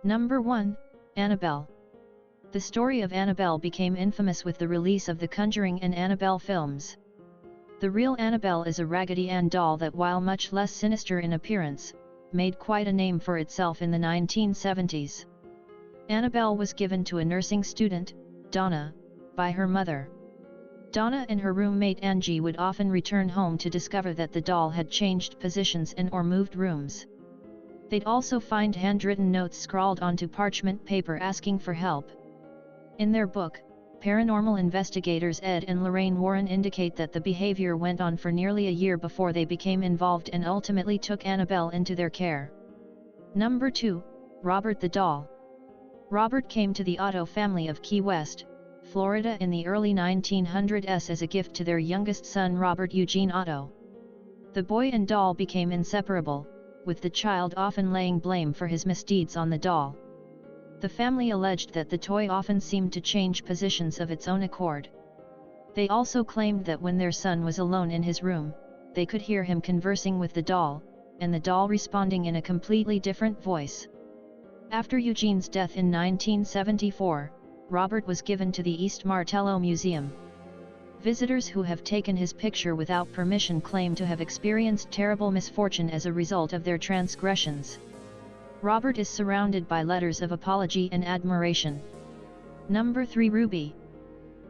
Number 1, Annabelle. The story of Annabelle became infamous with the release of The Conjuring and Annabelle films. The real Annabelle is a Raggedy Ann doll that, while much less sinister in appearance, made quite a name for itself in the 1970s. Annabelle was given to a nursing student, Donna, by her mother. Donna and her roommate Angie would often return home to discover that the doll had changed positions and/or moved rooms. They'd also find handwritten notes scrawled onto parchment paper asking for help. In their book, paranormal investigators Ed and Lorraine Warren indicate that the behavior went on for nearly a year before they became involved and ultimately took Annabelle into their care. Number 2, Robert the Doll. Robert came to the Otto family of Key West, Florida in the early 1900s as a gift to their youngest son Robert Eugene Otto. The boy and doll became inseparable, with the child often laying blame for his misdeeds on the doll. The family alleged that the toy often seemed to change positions of its own accord. They also claimed that when their son was alone in his room, they could hear him conversing with the doll, and the doll responding in a completely different voice. After Eugene's death in 1974, Robert was given to the East Martello Museum. Visitors who have taken his picture without permission claim to have experienced terrible misfortune as a result of their transgressions. Robert is surrounded by letters of apology and admiration. Number 3, Ruby.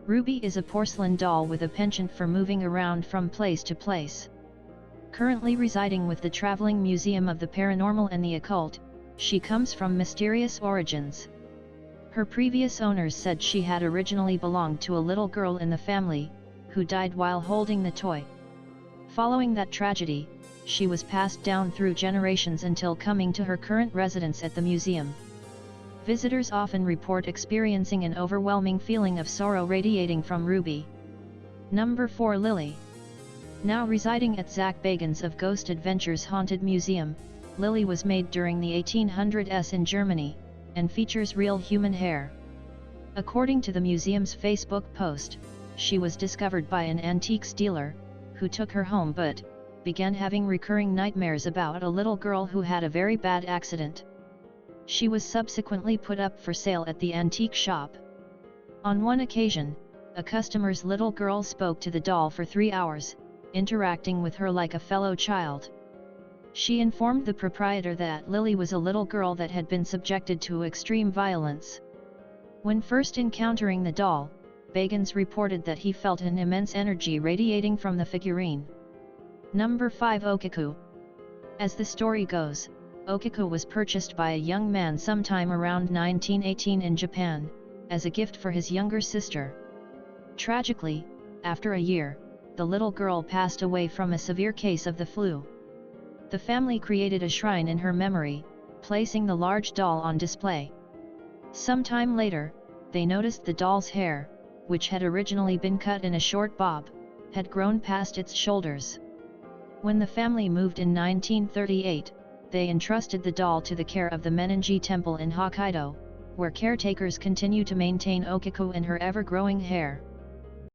Ruby is a porcelain doll with a penchant for moving around from place to place. Currently residing with the Traveling Museum of the Paranormal and the Occult, she comes from mysterious origins. Her previous owners said she had originally belonged to a little girl in the family, who died while holding the toy. Following that tragedy, she was passed down through generations until coming to her current residence at the museum. Visitors often report experiencing an overwhelming feeling of sorrow radiating from Ruby. Number 4, Lilly. Now residing at Zach Bagans of Ghost Adventures Haunted Museum, Lilly was made during the 1800s in Germany, and features real human hair. According to the museum's Facebook post, she was discovered by an antiques dealer, who took her home but began having recurring nightmares about a little girl who had a very bad accident. She was subsequently put up for sale at the antique shop. On one occasion, a customer's little girl spoke to the doll for 3 hours, interacting with her like a fellow child. She informed the proprietor that Lilly was a little girl that had been subjected to extreme violence. When first encountering the doll, Bagans reported that he felt an immense energy radiating from the figurine. Number 5, Okaku. As the story goes, Okaku was purchased by a young man sometime around 1918 in Japan, as a gift for his younger sister. Tragically, after a year, the little girl passed away from a severe case of the flu. The family created a shrine in her memory, placing the large doll on display. Sometime later, they noticed the doll's hair, which had originally been cut in a short bob, had grown past its shoulders. When the family moved in 1938, they entrusted the doll to the care of the Meninji Temple in Hokkaido, where caretakers continue to maintain Okiku and her ever-growing hair.